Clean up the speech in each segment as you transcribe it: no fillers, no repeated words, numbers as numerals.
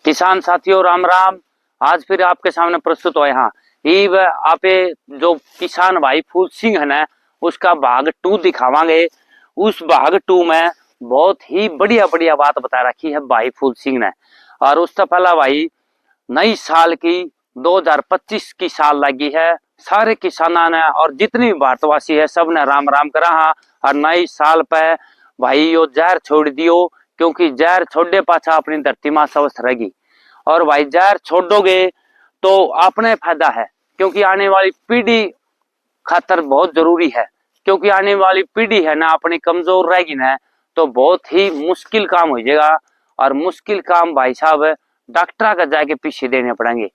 किसान साथियों राम राम। आज फिर आपके सामने प्रस्तुत हुए हाँ ईब आपे जो किसान भाई फूल सिंह है ना उसका भाग 2 दिखावांगे। उस भाग 2 में बहुत ही बढ़िया बढ़िया बात बता रखी है भाई फूल सिंह ने। और उससे पहला भाई नई साल की 2025 की साल लगी है। सारे किसाना ने और जितने भी भारतवासी है सब ने राम राम करा हाँ। और नई साल पे भाई यो जहर छोड़ दियो, क्योंकि जहर छोड़े पाछा अपनी धरती मां स्वस्थ रहेगी। और भाई जहर छोड़ोगे तो अपने फायदा है, क्योंकि आने वाली पीढ़ी खातर बहुत जरूरी है। क्योंकि आने वाली पीढ़ी है ना अपनी कमजोर रहेगी ना तो बहुत ही मुश्किल काम हो जाएगा। और मुश्किल काम भाई साहब डॉक्टर का जाके पीछे देने पड़ेंगे।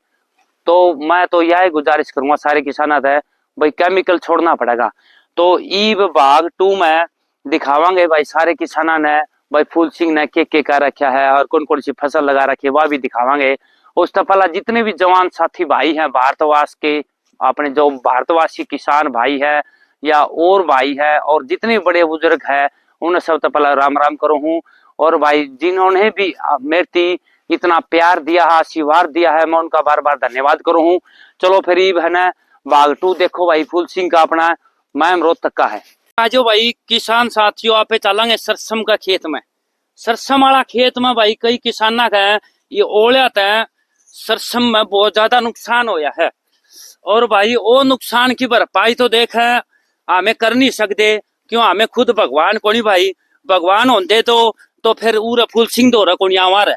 तो मैं तो यह गुजारिश करूंगा सारे किसानों से, भाई केमिकल छोड़ना पड़ेगा। तो ई भाग 2 में दिखावांगे भाई सारे किसानों ने भाई फूल सिंह ने के कर रखा है और कौन कौन सी फसल लगा रखी है वह भी दिखावांगे। उस तो पहला जितने भी जवान साथी भाई हैं भारतवास के, अपने जो भारतवासी किसान भाई है या और भाई है और जितने बड़े बुजुर्ग है उन्हें सब तो पहला राम राम करो हूँ। और भाई जिन्होंने भी मेरी इतना प्यार दिया है आशीर्वाद दिया है मैं उनका बार बार धन्यवाद करूँ हूँ। चलो फिर है ना भाग 2 देखो भाई फूल सिंह का अपना मैम रोहतक का है। आज भाई किसान साथियों आप चलेंगे सरसम का खेत में। सरसम वाला खेत में भाई कई किसाना का ये ओलिया है सरसम में बहुत ज्यादा नुकसान होया है। और भाई वो नुकसान की भरपाई तो देख है हमें कर नहीं सकते, क्यों हमें खुद भगवान को नहीं भाई, भगवान होते तो फिर उरा फूल सिंह दोरा को आवार है।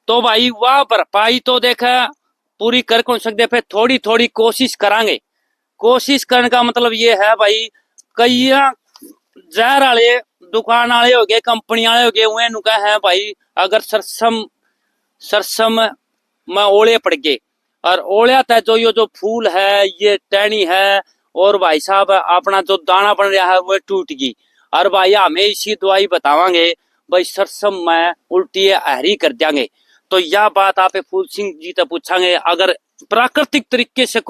तो भाई वह भरपाई तो देख पूरी कर कौन सकते, फिर थोड़ी थोड़ी कोशिश करांगे। कोशिश करने का मतलब ये है भाई कई जहर वाले दुकान वाले हो गए कंपनी वाले हो गए वे नुका है भाई अगर सरसम में ओले पड़ गए और ओलिया था जो फूल है ये टहनी है और भाई साहब अपना जो दाना बन रहा है वो टूट गई। और भाई हमें इसी दवाई बतावांगे भाई सरसम में उल्टी हरी कर देंगे। तो यह बात आप फूल सिंह जी से पूछांगे। अगर प्राकृतिक तरीके से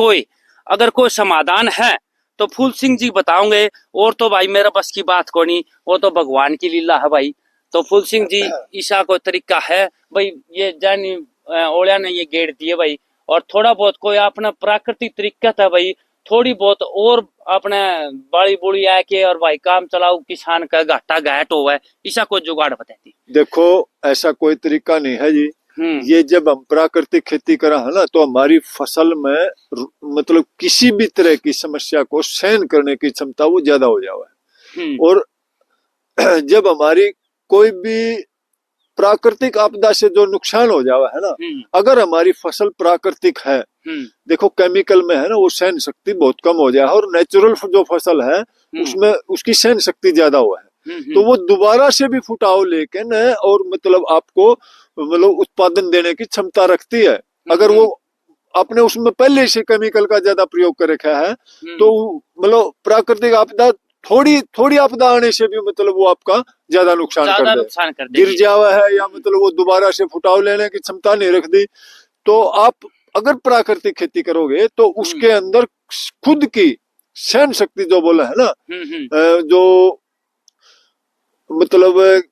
अगर कोई समाधान है तो फूल सिंह जी बताओगे, और तो भाई मेरा बस की बात को नहीं, वो तो भगवान की लीला है भाई। तो फूल सिंह जी ईशा को तरीका है भाई ये जानी ओलिया ने ये गेड़ दिए भाई। और थोड़ा बहुत कोई अपना प्राकृतिक तरीका था भाई थोड़ी बहुत और अपने बाड़ी बुड़ी आके और भाई काम चलाओ किसान का घाटा घाट हुआ है ईशा को जुगाड़ बताती। देखो ऐसा कोई तरीका नहीं है जी। ये जब हम प्राकृतिक खेती करा है ना तो हमारी फसल में मतलब किसी भी तरह की समस्या को सहन करने की क्षमता वो ज्यादा हो जावा है। और जब हमारी कोई भी प्राकृतिक आपदा से जो नुकसान हो जावा है ना, अगर हमारी फसल प्राकृतिक है, देखो केमिकल में है ना वो सहन शक्ति बहुत कम हो जाए और नेचुरल जो फसल है उसमें उसकी सहन शक्ति ज्यादा हुआ है। तो वो दोबारा से भी फुटाव लेके न और मतलब आपको मतलब उत्पादन देने की क्षमता रखती है। अगर वो आपने उसमें पहले से केमिकल का ज्यादा प्रयोग कर रखा है तो मतलब प्राकृतिक आपदा थोड़ी आपदा आने से भी मतलब वो आपका ज्यादा नुकसान कर दे, गिर जावा है या मतलब वो दोबारा से फुटाव लेने की क्षमता नहीं रख दी। तो आप अगर प्राकृतिक खेती करोगे तो उसके अंदर खुद की सहन शक्ति जो बोला है ना, जो मतलब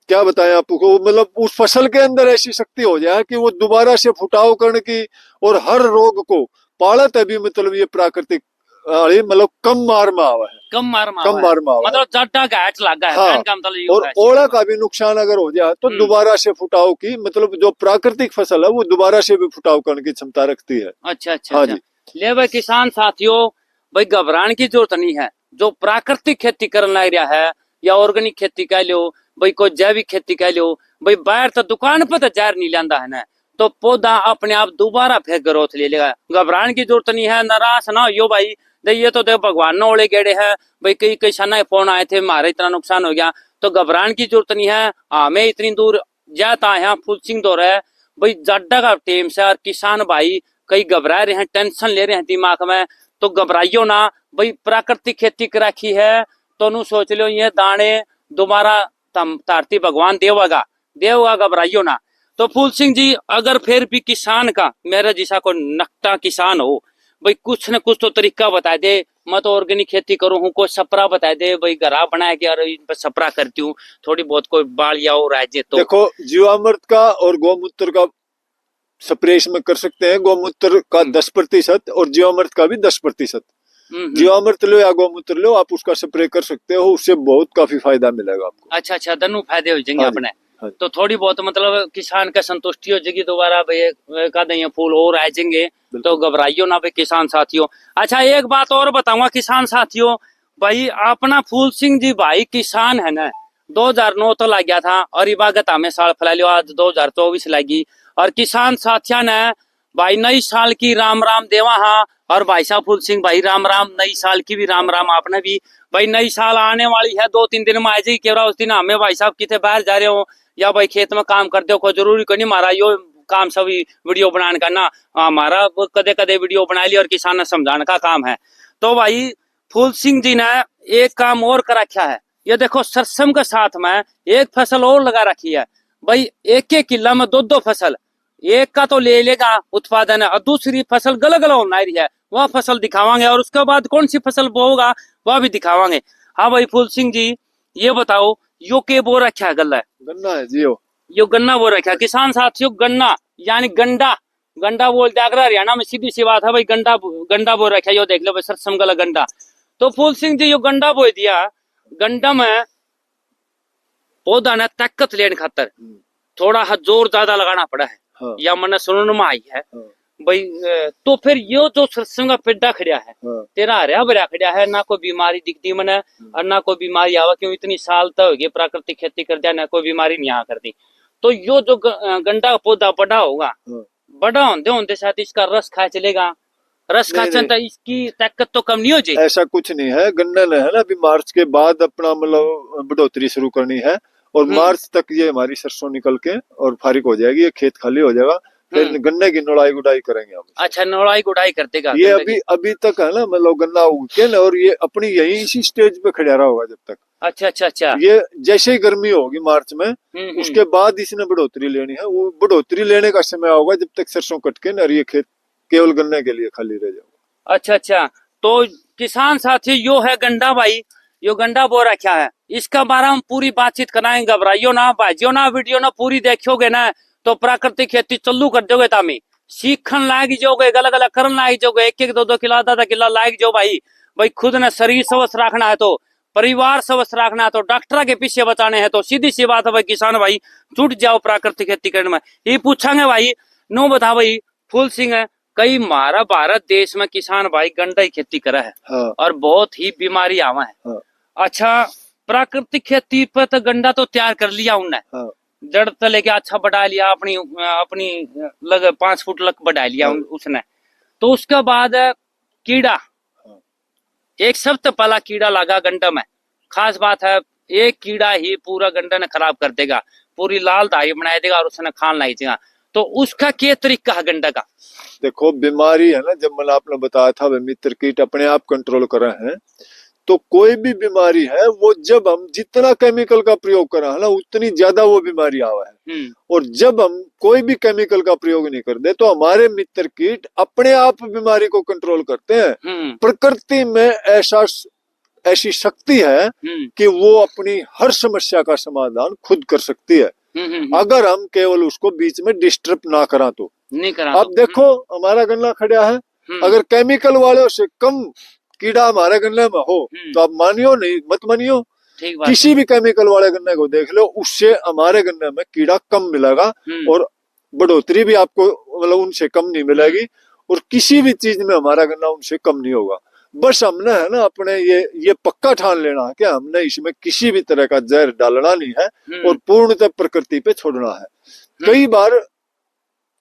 क्या बताएं आपको, मतलब उस फसल के अंदर ऐसी शक्ति हो जाए कि वो दोबारा से फुटाव करने की और हर रोग को पालत है भी मतलब ये प्राकृतिक मतलब कम मार में आवा है, कम मार में मतलब ज्यादा घाट लगा है। हाँ, का मतलब और ओला का भी नुकसान अगर हो जाए तो दोबारा से फुटाव की मतलब जो प्राकृतिक फसल है वो दोबारा से भी फुटाव करने की क्षमता रखती है। अच्छा अच्छा, हाँ जी। ले भाई किसान साथियों भाई घबराने की जरूरत नहीं है। जो प्राकृतिक खेती करने लग रहा है या ऑर्गेनिक खेती कह लो भाई कोई जैविक खेती कह लो भाई बाहर तो दुकान पर तो जहर नहीं लांदा है ना तो पौधा अपने आप दोबारा फिर ग्रोथ ले लेगा। घबराने की जरूरत नहीं है, नाराज ना हो भाई। ये तो देख भगवान ने ओले गेड़े हैं भाई कई किसान फोन आए थे हमारा इतना नुकसान हो गया, तो घबराने की जरूरत नहीं है। हमें इतनी दूर जाता है फूल सिंह दौर है भाई जाडा का टेम से और किसान भाई कई घबरा रहे हैं टेंशन ले रहे हैं दिमाग में, तो घबराइयो ना भाई। प्राकृतिक खेती कर रखी है तो नु सोच लो ये दाने दोबारा धरती भगवान देगा, घबराइयो ना। तो फूल सिंह जी अगर फिर भी किसान का मेरा जैसा कोई नकटा किसान हो भाई कुछ न कुछ तो तरीका बता दे। मैं तो ऑर्गेनिक खेती करूँ हूँ, कोई सपरा बता दे भाई, घरा बनाया कि यार इन पर सपरा करती हूँ, थोड़ी बहुत कोई बाल या और राज्य तो। देखो, जीवामृत का और गौमूत्र का स्प्रे इसमें कर सकते हैं। गौमूत्र का 10% और जीवामृत का भी 10%। जीवामृत लो या गौमूत्र लो, आप उसका स्प्रे कर सकते हो, उससे बहुत काफी फायदा मिलेगा आपको। अच्छा अच्छा, दोनों फायदे हो जाएंगे हाँ जी, अपने। हाँ जी। तो थोड़ी बहुत मतलब किसान का संतुष्टि हो जाएगी, दोबारा भाई का ये फूल और आ जाएंगे। तो बिल्कुल। घबराइयो ना भाई किसान साथियों। अच्छा एक बात और बताऊंगा किसान साथियों, भाई अपना फूल सिंह जी भाई किसान है ना, 2009 तो लग गया था और इबागत हमें साल फैला लियो, आज 2024 लगी। और किसान साथिया ने भाई नई साल की राम राम देवा हाँ। और भाई साहब फूल सिंह भाई राम राम, नई साल की भी राम राम आपने भी। भाई नई साल आने वाली है, 2-3 दिन में आ जाएगी। केवरा उस दिन हमें भाई साहब कितने बाहर जा रहे हो या भाई खेत में काम करते हो, कोई जरूरी को नहीं मारा यो काम सभी वीडियो बनाने का ना, हमारा कदे कदे वीडियो बना लिया और किसान ने समझाने का काम है। तो भाई फूल सिंह जी ने एक काम और कर रखा है, ये देखो सरसम के साथ में एक फसल और लगा रखी है। भाई एक एक किला में 2-2 फसल, एक का तो ले लेगा उत्पादन है और दूसरी फसल गलत गलत होना रही है, वह फसल दिखावांगे और उसके बाद कौन सी फसल बोगा वह भी दिखावांगे। हाँ भाई फूल सिंह जी ये बताओ, यो के बो रखा है गल्ला है? गन्ना है जियो। यो गन्ना बो रखा है किसान साथियों, गन्ना यानी गंडा। गंडा बोलते अगर हरियाणा में, सीधी सी बात है भाई, गंडा गंडा बो रखा है। यो देख लो भाई सरसम गला गंडा। तो फूल सिंह जी यो गंडा बो दिया, गंडा में पौधा ने ताकत लेने खातर थोड़ा जोर ज्यादा लगाना पड़ा है। हाँ। या मैंने सुनने में आई है हाँ। भाई। तो फिर यो जो सरसों का पेड्डा खड़ा है, हाँ। तेरा हरिया भरिया खड़ा है, ना कोई बीमारी दिखती मैंने और ना कोई बीमारी आवा, क्यों इतनी साल तक हो गई प्राकृतिक खेती कर दिया, ना कोई बीमारी नहीं आ करती। तो यो जो गंडा का पौधा बड़ा होगा, हाँ। बड़ा होते होते साथ इसका रस खा चलेगा, रस खा चलता, इसकी ताकत तो कम नहीं हो जाएगी? ऐसा कुछ नहीं है। गन्ना ने है ना अभी मार्च के बाद अपना मतलब बढ़ोतरी शुरू करनी है और मार्च तक ये हमारी सरसों निकल के और फारिग हो जाएगी, ये खेत खाली हो जाएगा, फिर गन्ने की नोड़ाई गुड़ाई करेंगे हम। अच्छा नोड़ाई गुड़ाई कर देगा ये अभी तक है ना मतलब गन्ना उग के ना, और ये अपनी यही इसी स्टेज पे खड़ा रहा होगा जब तक। अच्छा अच्छा अच्छा। ये जैसे ही गर्मी होगी मार्च में, उसके बाद इसने बढ़ोतरी लेनी है। वो बढ़ोतरी लेने का समय होगा जब तक सरसों कट के ना ये खेत केवल गन्ने के लिए खाली रह जाएगा। अच्छा अच्छा। तो किसान साथी यो है गंडा भाई, यो गंडा बो रखा है, इसका बारे में पूरी बातचीत कराएंगे। घबराइयो ना, भाजियो ना, वीडियो ना पूरी देखोगे ना तो प्राकृतिक खेती चालू कर दोगे, तामी सीखन लायक जाओगे, गलत गलत करन लायक जाओगे, 1-1 2-2 किलो आधा किलो लायक जाओ भाई। भाई खुद ने शरीर स्वस्थ रखना है तो परिवार स्वस्थ रखना है तो डॉक्टर के पीछे बचाने हैं, तो सीधी सी बात है भाई किसान भाई जुट जाओ प्राकृतिक खेती करने में। ये पूछांगे भाई नो बता भाई फूल सिंह है, कई हमारा भारत देश में किसान भाई गंडा की खेती करा है। हाँ। और बहुत ही बीमारी आवा है। हाँ। अच्छा प्राकृतिक खेती पर तो गंडा तो तैयार कर लिया उनने। हाँ। जड़ तो लेके अच्छा बढ़ा लिया, अपनी अपनी लग 5 फुट लग बढ़ा लिया। हाँ। उसने तो उसके बाद कीड़ा। हाँ। एक सबसे पहला कीड़ा लगा गंडा में, खास बात है एक कीड़ा ही पूरा गंडा ने खराब कर देगा, पूरी लाल दाई बना देगा और उसने खान लाई देगा। तो उसका क्या तरीका है गंडा का? देखो बीमारी है ना, जब मैंने आपने बताया था मित्र कीट अपने आप कंट्रोल कर रहे हैं, तो कोई भी बीमारी है वो जब हम जितना केमिकल का प्रयोग कर रहे हैं ना उतनी ज्यादा वो बीमारी आवा है। और जब हम कोई भी केमिकल का प्रयोग नहीं करते तो हमारे मित्र कीट अपने आप बीमारी को कंट्रोल करते हैं। प्रकृति में ऐसी शक्ति है कि वो अपनी हर समस्या का समाधान खुद कर सकती है, अगर हम केवल उसको बीच में डिस्टर्ब ना करा तो। नहीं करा अब देखो हमारा गन्ना खड़ा है, अगर केमिकल वालों से कम कीड़ा हमारे गन्ने में हो तो आप मानियो नहीं मत मानियो, किसी भी केमिकल वाले गन्ने को देख लो, उससे हमारे गन्ने में कीड़ा कम मिलेगा और बढ़ोतरी भी आपको मतलब उनसे कम नहीं मिलेगी, और किसी भी चीज में हमारा गन्ना उनसे कम नहीं होगा। बस हमने है ना अपने ये पक्का ठान लेना है कि हमने इसमें किसी भी तरह का जहर डालना नहीं है और पूर्णतः प्रकृति पे छोड़ना है। कई बार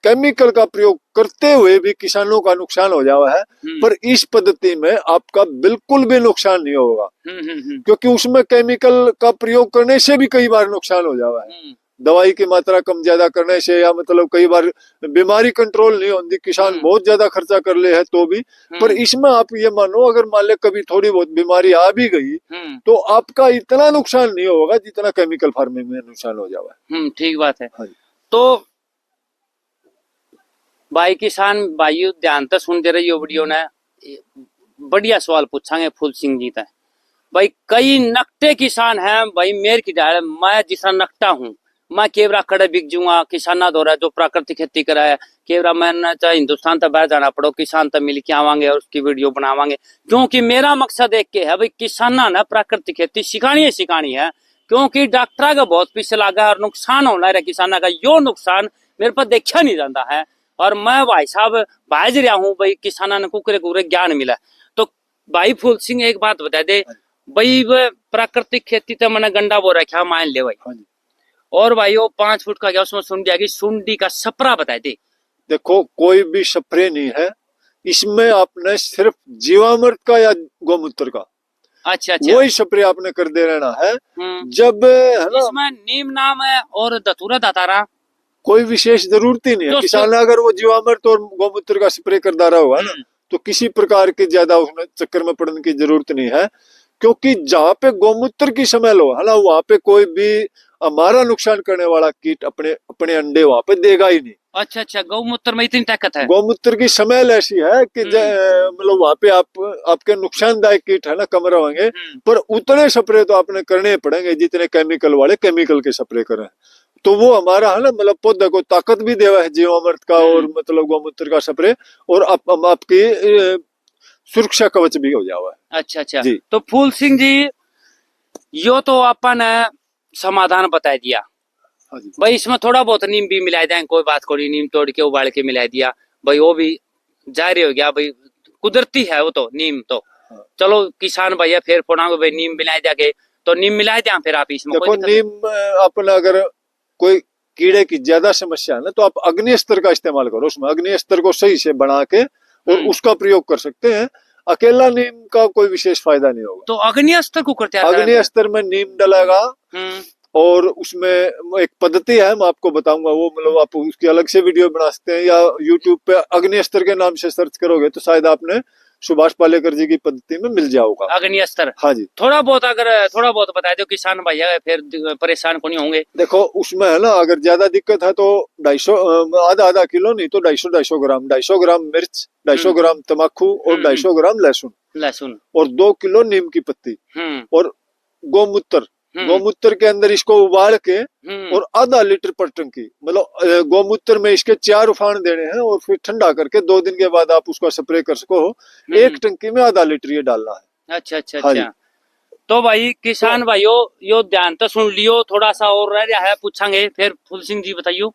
केमिकल का प्रयोग करते हुए भी किसानों का नुकसान हो जावा है, पर इस पद्धति में आपका बिल्कुल भी नुकसान नहीं होगा, क्योंकि उसमें केमिकल का प्रयोग करने से भी कई बार नुकसान हो जावा है। दवाई की मात्रा कम ज्यादा करने से, या मतलब कई बार बीमारी कंट्रोल नहीं होती, किसान बहुत ज्यादा खर्चा कर ले है तो भी। पर इसमें आप ये मानो अगर मान ले कभी थोड़ी बहुत बीमारी आ भी गई तो आपका इतना नुकसान नहीं होगा जितना केमिकल फार्मिंग में नुकसान हो जावा है। ठीक बात है। हाँ। तो भाई किसान भाइयों ध्यान तो सुन दे रही हो वीडियो ने, बढ़िया सवाल पूछांगे फूल सिंह जी तक। भाई कई नकटे किसान हैं भाई, मेरे की डाल मैं जिसा नकटा हूँ, मैं केवरा कड़े बिक जूंगा किसाना दौरा जो प्राकृतिक खेती करा है, केवरा मैंने चाहे हिंदुस्तान तक बाहर जाना पड़ो, किसान तक मिल के आवांगे और उसकी वीडियो बनावांगे, क्योंकि मेरा मकसद एक के है भाई, किसाना ने प्राकृतिक खेती सिखानी है, क्योंकि डॉक्टर का बहुत पीछे लगा और नुकसान होना है किसाना का, यो नुकसान मेरे पर देखा नहीं जाता है। और मैं भाई साहब भाज रहा हूँ भाई, किसाना ने कुकरे कुकरे ज्ञान मिला। तो भाई फूल सिंह एक बात बता दे भाई, प्राकृतिक खेती तो मैंने गंडा बो रखा मान ले भाई, और भाई वो 5 फुट का क्या उसमें सुंडी आएगी, सुंडी का सपरा बता दे। देखो कोई भी स्प्रे नहीं है इसमें, आपने सिर्फ जीवामृत का या गौमूत्र का अच्छा अच्छा वही स्प्रे आपने कर दे रहना है। जब है ना, इसमें नीम नाम है और दतूरा दातारा कोई विशेष जरूरत ही नहीं है। तो किसान अगर वो जीवामृत और गौमूत्र का स्प्रे कर रहा होगा ना, तो किसी प्रकार के ज्यादा उसमें चक्कर में पड़ने की जरूरत नहीं है, क्योंकि जहाँ पे गौमूत्र की स्मेल हो है ना, वहां पे कोई भी हमारा नुकसान करने वाला कीट अपने अपने अंडे वहां पे देगा ही नहीं। अच्छा अच्छा, गौमूत्र में इतनी ताकत है। गौमूत्र की स्मेल ऐसी है कि मतलब वहां पे आपके नुकसानदायक कीट है ना कम रहेंगे, पर उतने स्प्रे तो आपने करने पड़ेंगे जितने केमिकल वाले केमिकल के स्प्रे करें। तो वो हमारा है ना, मतलब पौधे को ताकत भी देवा है जीवामृत का और मतलब गौमूत्र का स्प्रे, और आपकी सुरक्षा कवच भी हो जावा है। अच्छा अच्छा जी। तो फूल सिंह जी यो तो अपन समाधान बता दिया भाई, इसमें थोड़ा बहुत नीम भी मिला दें, कोई बात कोई, नीम तोड़ के उबाल के मिला दिया भाई, वो भी जारी हो गया भाई, कुदरती है वो तो नीम तो। चलो किसान भैया फिर फोना भाई नीम मिला दिया, तो नीम मिला दिया फिर आप इसमें। देखो नीम अपना अगर कोई कीड़े की ज्यादा समस्या है ना, तो आप अग्नि अस्त्र का इस्तेमाल करो, उसमें अग्नि अस्त्र को सही से बना के और उसका प्रयोग कर सकते हैं। अकेला नीम का कोई विशेष फायदा नहीं होगा। तो अग्नि अस्त्र को करते हैं, अग्नि अस्त्र में नीम डलेगा और उसमें एक पद्धति है, मैं आपको बताऊंगा, वो मतलब आप उसकी अलग से वीडियो बना सकते हैं, या यूट्यूब पे अग्नि अस्त्र के नाम से सर्च करोगे तो शायद आपने सुभाष पालेकर जी की पद्धति में मिल जाओगा अग्नि अस्त्र। हाँ जी, थोड़ा बहुत अगर थोड़ा बहुत बता दो किसान भैया फिर परेशान को नहीं होंगे। देखो उसमें है ना, अगर ज्यादा दिक्कत है तो 250 आधा किलो नहीं तो 250 ग्राम 250 ग्राम मिर्च, 250 ग्राम तम्बाकू और 250 ग्राम लहसुन और 2 किलो नीम की पत्ती और गौमूत्र के अंदर इसको उबाल के और आधा लीटर पर टंकी, मतलब गौमूत्र में इसके 4 उफान देने हैं और फिर ठंडा करके 2 दिन के बाद आप उसका स्प्रे कर सको। एक टंकी में आधा लीटर ये डालना है। अच्छा अच्छा अच्छा। तो भाई किसान भाइयों यो ध्यान तो सुन लियो, थोड़ा सा और रह रहा है पूछांगे, फिर फूल सिंह जी बताइयो।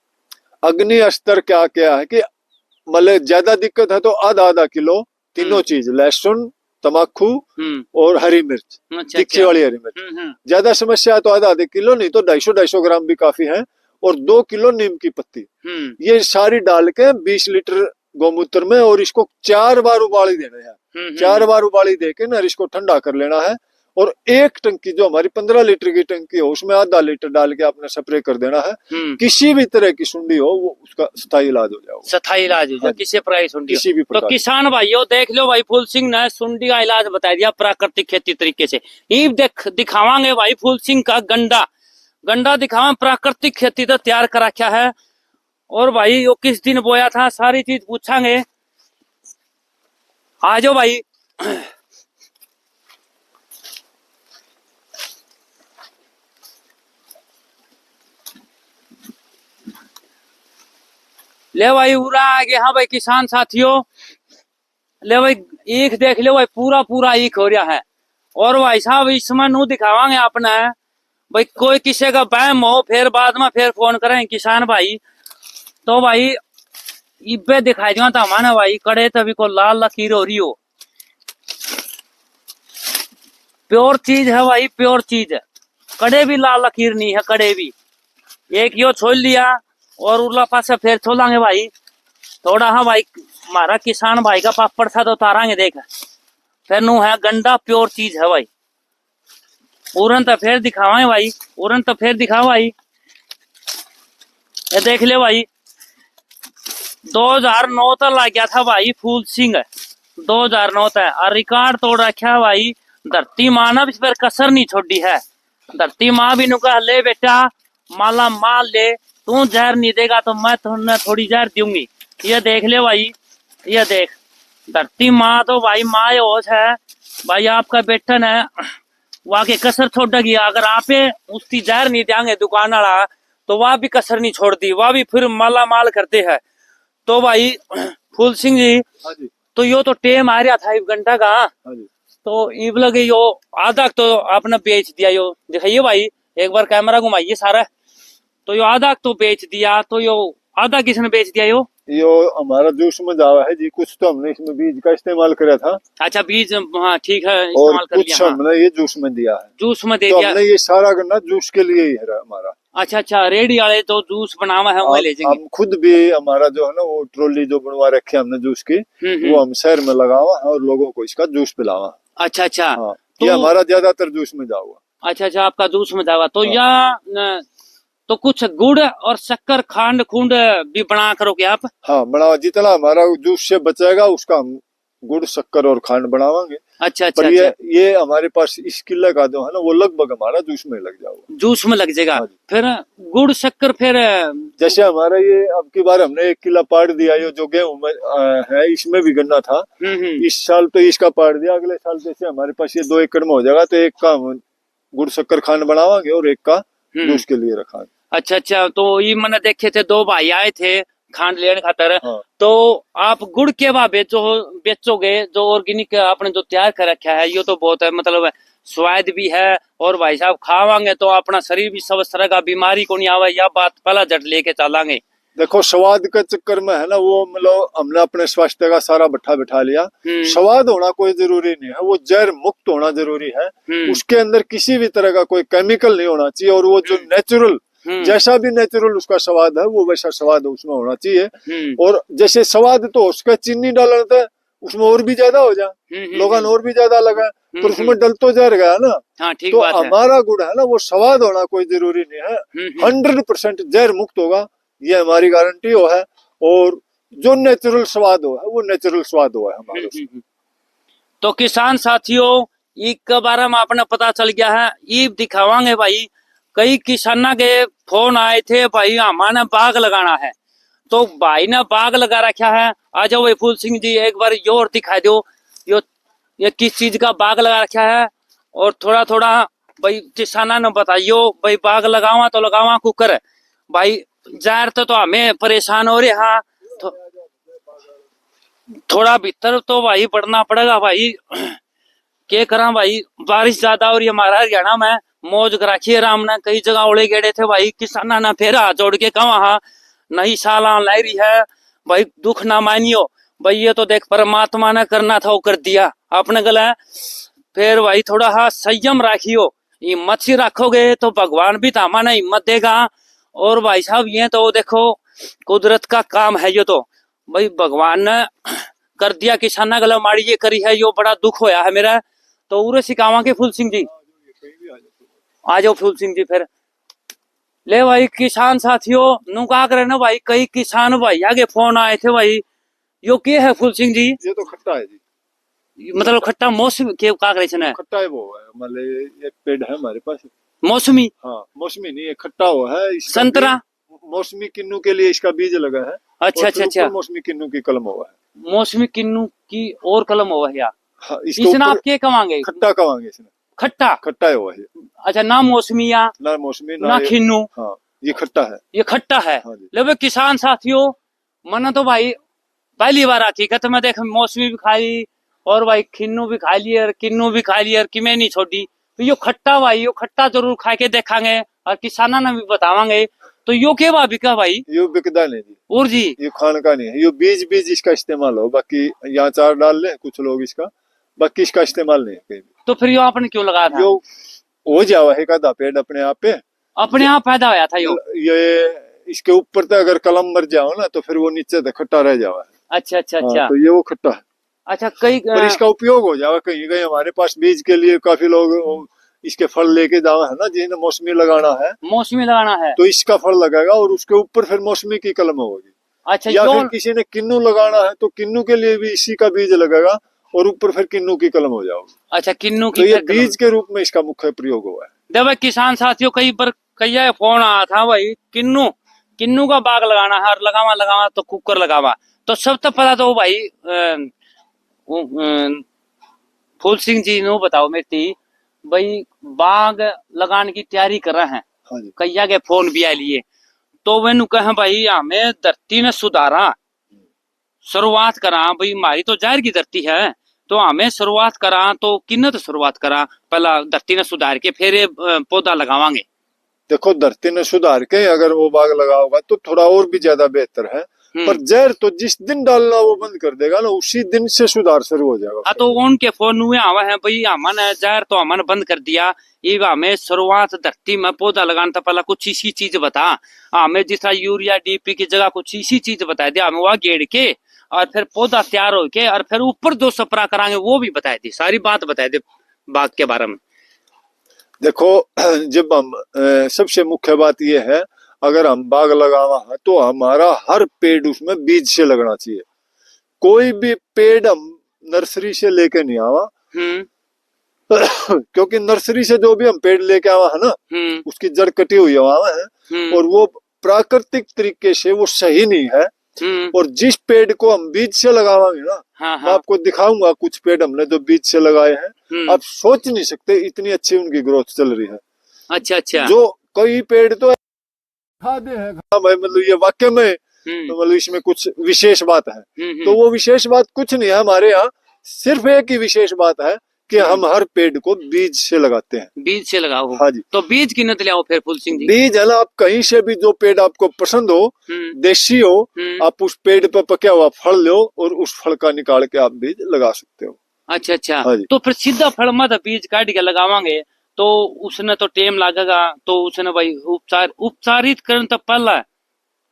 अग्नि अस्त्र क्या क्या है कि मतलब ज्यादा दिक्कत है तो आधा किलो तीनों चीज, लहसुन तम्बाकू और हरी मिर्च, तीखी वाली हरी मिर्च। ज्यादा समस्या है तो आधा किलो नहीं तो 250 ग्राम भी काफी है, और 2 किलो नीम की पत्ती, ये सारी डाल के 20 लीटर गौमूत्र में, और इसको 4 बार उबाली देना है। 4 बार उबाली देके ना इसको ठंडा कर लेना है, और एक टंकी जो हमारी 15 लीटर की टंकी हो उसमें आधा लीटर डाल के आपने स्प्रे कर देना है। किसी भी तरह की सुंडी हो वो उसका स्थायी इलाज हो जाएगा। स्थायी इलाज हो जाएगा किसी प्रकार की सुंडी, किसी भी प्रकार। तो किसान भाइयों देख लो भाई, फूल सिंह ने सुंडी का इलाज बता दिया प्राकृतिक खेती तरीके से। ये दिखावांगे भाई फूल सिंह का गंडा दिखावा, प्राकृतिक खेती तो तैयार करा क्या है, और भाई वो किस दिन बोया था सारी चीज पूछांगे। आ जाओ भाई। ले भाई उरा आगे। हाँ भाई किसान साथियों, ले भाई ईख देख लो भाई, पूरा ईख हो रहा है, और भाई साहब इसमें नू दिखावांगे अपना भाई, कोई किसी का बहम हो फिर बाद में फिर फोन करें किसान भाई। तो भाई इबे दिखाई दिया था हमारे भाई, कड़े तभी को लाल लकीर हो रही हो, प्योर चीज है भाई, प्योर चीज है, कड़े भी लाल लकीर नहीं है, कड़े भी। एक यो छोड़ लिया और उरला पासा फिर छोड़ांगे भाई थोड़ा। हाँ भाई हमारा किसान भाई का पापड़ था तो उतारांगे, देख फिर नू है गंडा, प्योर चीज है भाई। उरन तो फिर दिखावाए भाई, उरन तो फिर दिखाओ भाई, ये देख ले भाई। 2009 तक लग गया था भाई फूल सिंह, 2009 तक, और रिकॉर्ड तोड़ रखा भाई। धरती माँ ने भी इस पर कसर नहीं छोड़ी है, धरती माँ भी नुका ले बेटा माला माल ले, तू जहर नहीं देगा तो मैं तुम्हें थोड़ी जहर दूंगी। ये देख ले भाई, ये देख, धरती माँ तो भाई माँ होश है भाई। आपका बेटन है वहाँ के कसर छोड़ गया। अगर आपे उसकी जहर नहीं देंगे दुकान वाला तो वह भी कसर नहीं छोड़ती, वह भी फिर माला माल करते हैं। तो भाई फूल सिंह जी, हाँ जी, तो यो तो टेम आ रहा था 1 घंटा का, हाँ जी। तो इब लगे यो आधा तो आपने बेच दिया। यो दिखाइए भाई, एक बार कैमरा घुमाइए सारा। तो यो आधा तो बेच दिया, तो यो आधा किसने बेच दिया यो? यो हमारा जूस में जावा है जी, कुछ तो हमने इसमें बीज का इस्तेमाल करा था अच्छा बीज, हाँ ठीक है, और इस्तेमाल कर कुछ लिया। हाँ, हमने ये जूस में दिया है। जूस में दे तो दिया। हमने ये सारा करना जूस के लिए ही है हमारा। अच्छा अच्छा, रेडी वाले तो जूस बनावा है, वही ले जाएंगे। हम खुद भी हमारा जो है ना वो ट्रॉली जो बनवा रखे हमने जूस की, वो हम शहर में लगावा है और लोगों को इसका जूस पिलावा। अच्छा अच्छा, हाँ, तो ये हमारा ज्यादातर जूस में जाऊगा। अच्छा अच्छा, आपका जूस में जावा। तो हाँ। या तो कुछ गुड़ और शक्कर खांड खूंड भी बना करोगे आप? हाँ, बनावा, जितना हमारा जूस से बचेगा उसका हम गुड़ शक्कर और खांड बनावांगे। अच्छा अच्छा पर अच्छा, ये हमारे पास इस किले का जो है ना वो लगभग हमारा जूस में लग जाएगा। जूस में लग जाएगा। हाँ जी। फिर गुड़ शक्कर फिर जैसे हमारा ये अब की बार हमने 1 किला पाड़ दिया, ये जो गेहूं में है इसमें भी गन्ना था। इस साल तो इसका पाड़ दिया, अगले साल जैसे हमारे पास ये 2 एकड़ में हो जाएगा तो एक का हम गुड़ शक्कर खांड बनावांगे और एक का जूस के लिए रखांगे। अच्छा अच्छा, तो ये मैंने देखे थे 2 भाई आए थे खांड लेने खातर। हाँ। तो आप गुड़ के भाव बेचोगे जो ऑर्गेनिक आपने जो तैयार कर रखा है, ये तो बहुत है, मतलब स्वाद भी है और भाई साहब खावांगे तो अपना शरीर भी स्वस्थ रहेगा, बीमारी को नहीं आवे, या बात पहला झट लेके चलांगे। देखो स्वाद के चक्कर में है ना वो मतलब हमने अपने स्वास्थ्य का सारा बिठा लिया। स्वाद होना कोई जरूरी नहीं है, वो जहर मुक्त होना जरूरी है। उसके अंदर किसी भी तरह का कोई केमिकल नहीं होना चाहिए और वो जो नेचुरल, जैसा भी नेचुरल उसका स्वाद है वो वैसा स्वाद उसमें होना चाहिए। और जैसे स्वाद तो उसका चीनी डालना था उसमें और भी ज्यादा हो जाए, लोगों और भी ज्यादा लगा, पर उसमें डल तो जहर गया ना। हाँ, ठीक तो बात है। हमारा गुड़ है ना वो स्वाद होना कोई जरूरी नहीं है, 100% जहर मुक्त होगा, ये हमारी गारंटी हो है। और जो नेचुरल स्वाद हो है वो नेचुरल स्वाद हो है हमारे। तो किसान साथियों, एक बार में आपने पता चल गया है, ये दिखावांगे भाई। कई किसाना के फोन आए थे भाई हमारे बाग लगाना है, तो भाई ने बाग लगा रखा है। आ जाओ भाई फूल सिंह जी, एक बार यो और दिखा दो, यो ये किस चीज का बाग लगा रखा है, और थोड़ा थोड़ा भाई किसाना ने बताइयो भाई बाग लगावा तो लगावा कुकर भाई। जार तो हमें परेशान हो रहे। हाँ, थोड़ा भीतर तो भाई पढ़ना पड़ेगा भाई, क्या करा भाई, बारिश ज्यादा हो रही है हमारा हरियाणा में, मौज कराची राम ने कई जगह ओले गेड़े थे भाई। किसाना ने फिर हाथ जोड़ के कहा हाँ नई साल लाई रही है भाई, दुख ना मानियो भाई, ये तो देख परमात्मा ने करना था वो कर दिया आपने गला। फिर भाई थोड़ा हाँ संयम राखियो, हिम्मत से रखोगे तो भगवान भी थामा ने हिम्मत देगा। और भाई साहब ये तो देखो कुदरत का काम है, ये तो भाई भगवान ने कर दिया, किसाना गला माड़ी ये करी है, यो बड़ा दुख होया है मेरा। तो उरे सिखावा के फूल सिंह जी, आ जाओ फूल सिंह जी। फिर ले भाई किसान साथियों नु का करे ना भाई, कई किसान भाई आगे फोन आए थे भाई, यो क्या है फूल सिंह जी? ये तो खट्टा है जी, मतलब खट्टा मौसमी के का करे छने? खट्टा है वो है, मतलब एक पेड़ है हमारे पास मौसमी। हाँ, मौसमी नहीं है, खट्टा हुआ है। संतरा मौसमी किन्नू के लिए इसका बीज लगा है। अच्छा अच्छा अच्छा, मौसमी किन्नू की कलम हुआ है। मौसमी किन्नू की और कलम हुआ है यार। हाँ, इसने आप क्या कमांगे? खट्टा कमांगे इसने, खट्टा खट्टा है हुआ है। अच्छा, ना मौसमी या ना मौसमी ना खिन्नू। हाँ, ये खट्टा है, ये खट्टा है। हाँ ले भाई किसान साथियों, मना तो भाई पहली बार हकीकत में देख, मौसमी भी खा ली और भाई खिन्नू भी खा ली और किन्नू भी खा ली और कि मैं नहीं छोड़ी। तो यो खट्टा भाई, यो खट्टा जरूर खा के देखांगे और किसाना ने भी बतावांगे। तो यो के भाभी का भाई यो बिकदा नहीं जी, और जी ये खाने का नहीं है, यो बीज इसका इस्तेमाल हो, बाकी यहाँ चार डाल ले कुछ लोग इसका, बाकी इसका इस्तेमाल नहीं है कहीं। तो फिर यो आपने क्यों लगाया था? यो हो जावा है का पेड़ अपने आप पे, अपने आप पैदा होया था यो? ये इसके ऊपर तक अगर कलम मर जाओ ना तो फिर वो नीचे तक खट्टा रह जावा है। अच्छा अच्छा अच्छा, तो ये वो खट्टा है। अच्छा कई पर इसका उपयोग हो जावा कहीं कहीं, हमारे पास बीज के लिए काफी लोग इसके फल लेके जावा है ना, जिन्हें मौसमी लगाना है, मौसमी लगाना है, तो इसका फल लगेगा और उसके ऊपर फिर मौसमी की कलम होगी। अच्छा, या फिर किसी ने किन्नू लगाना है तो किन्नू के लिए भी इसी का बीज लगेगा और ऊपर फिर किन्नू की कलम हो जाओगी। अच्छा, किन्नू की तो ये बीज के रूप में इसका मुख्य प्रयोग हुआ है। देखो किसान साथियों, कई बार कई फोन आया था भाई, किन्नू किन्नू का बाग लगाना है और लगावा तो कुकर लगावा। तो सब तो पता तो भाई फूल सिंह जी नो बताओ मेरी भाई बाग लगाने की तैयारी कर रहे हैं। हाँ जी। कैया के फोन भी आ लिए तो मैनू कहा भाई हमें धरती ने सुधारा शुरुआत करा भाई हमारी तो जाहिर की धरती है तो हमें शुरुआत करा तो किन्ने तो शुरुआत करा पहला धरती ने सुधार के फिर ये पौधा लगावांगे। देखो धरती ने सुधार के अगर वो बाग लगाओगा तो थोड़ा और भी ज्यादा बेहतर है, पर जहर तो जिस दिन डालना वो बंद कर देगा ना उसी दिन से सुधार शुरू हो जाएगा। हाँ तो उनके फोन हुए आवा है भाई हमने जहर तो हमने बंद कर दिया ये हमें शुरुआत धरती में पौधा लगाना था पहला कुछ इसी चीज बता हमें जिस तरह यूरिया डीपी की जगह कुछ इसी चीज बता दिया हमें वह गेड़ के और फिर पौधा तैयार हो के और फिर ऊपर जो स्प्रे कराएंगे वो भी बताए दी सारी बात बताए दे बाग के बारे में। देखो जब हम सबसे मुख्य बात ये है अगर हम बाग लगावा है तो हमारा हर पेड़ उसमें बीज से लगना चाहिए। कोई भी पेड़ हम नर्सरी से लेके नहीं आवा क्योंकि नर्सरी से जो भी हम पेड़ लेके आवा है ना उसकी जड़ कटी हुई है और वो प्राकृतिक तरीके से वो सही नहीं है। और जिस पेड़ को हम बीज से लगावांगे ना मैं आपको दिखाऊंगा कुछ पेड़ हमने जो बीज से लगाए हैं आप सोच नहीं सकते इतनी अच्छी उनकी ग्रोथ चल रही है। अच्छा अच्छा जो कई पेड़ तो खादे हैं मतलब ये वाकई में तो मतलब इसमें कुछ विशेष बात है तो वो विशेष बात कुछ नहीं है हमारे यहाँ सिर्फ एक ही विशेष बात है कि हम हर पेड़ को बीज से लगाते हैं। बीज से लगाओ। हाँ जी। तो बीज किन ले आओ फिर फूल सिंह जी? बीज है ना आप कहीं से भी जो पेड़ आपको पसंद हो देसी हो आप उस पेड़ पर पका हुआ फल लो और उस फल का निकाल के आप बीज लगा सकते हो। अच्छा अच्छा। हाँ तो फिर सीधा फल मत बीज काट के लगावांगे तो उसने तो टेम लागेगा तो उसने भाई उपचारित करने तो पहला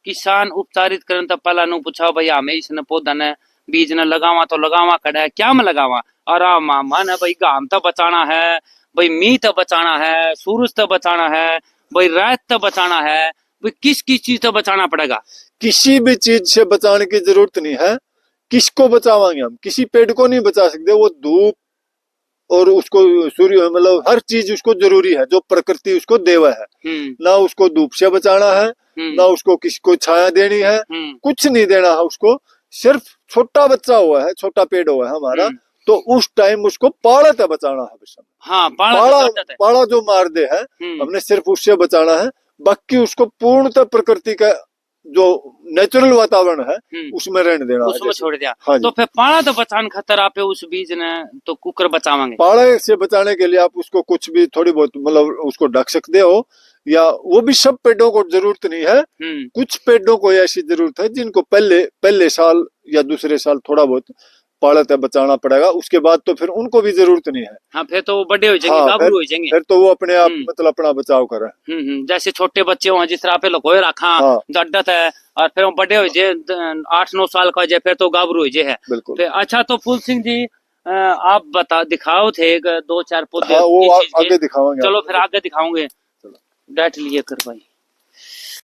किसान उपचारित करने तो पहला नु पूछा भाई हमें इसने पौधा ने बीज ने लगावा तो लगावा कड़ा क्या में लगावा और मन है भाई घाम तो बचाना है भाई मी तो बचाना है सूरज तो बचाना है भाई रात तो बचाना है भाई किस चीज तो बचाना पड़ेगा। किसी भी चीज से बचाने की जरूरत नहीं है। किसको बचावांगे हम किसी पेड़ को नहीं बचा सकते वो धूप और उसको सूर्य मतलब हर चीज उसको जरूरी है जो प्रकृति उसको देवा है ना उसको धूप से बचाना है ना उसको किसी को छाया देनी है कुछ नहीं देना है उसको सिर्फ छोटा बच्चा हुआ है छोटा पेड़ हुआ है हमारा तो उस टाइम उसको पाड़ा तक बचाना है। हाँ, पाड़ा जो मार दे है हमने सिर्फ उससे बचाना है बाकी उसको पूर्णतः प्रकृति का जो नेचुरल वातावरण है उसमें रहने देना उसमें छोड़ दिया। हाँ तो फिर पाड़ा तो बचाने खतर आप उस बीज ने तो कुकर बचावांगे। पाड़ा से बचाने के लिए आप उसको कुछ भी थोड़ी बहुत मतलब उसको ढक सकते हो या वो भी सब पेड़ों को जरूरत नहीं है कुछ पेड़ों को ऐसी जरूरत है जिनको पहले साल या दूसरे साल थोड़ा बहुत पाड़ा तक बचाना पड़ेगा उसके बाद तो फिर उनको भी जरूरत नहीं है। हाँ फिर तो वो बड़े हो जाएंगे गाभरू हो जाएंगे फिर तो वो अपने आप मतलब अपना बचाव कर रहे हैं। जैसे छोटे बच्चे हो जिस तरह पे लकोए रखा जड्डत है और फिर वो बड़े हो जाए 8-9 साल का हो जाए फिर तो गाभरू हो जाए है। बिल्कुल। अच्छा तो फूल सिंह जी आप बता दिखाओ थे 2-4 पौधे वो आगे दिखाओगे। चलो फिर आगे दिखाओगे बैठ लिए कर भाई।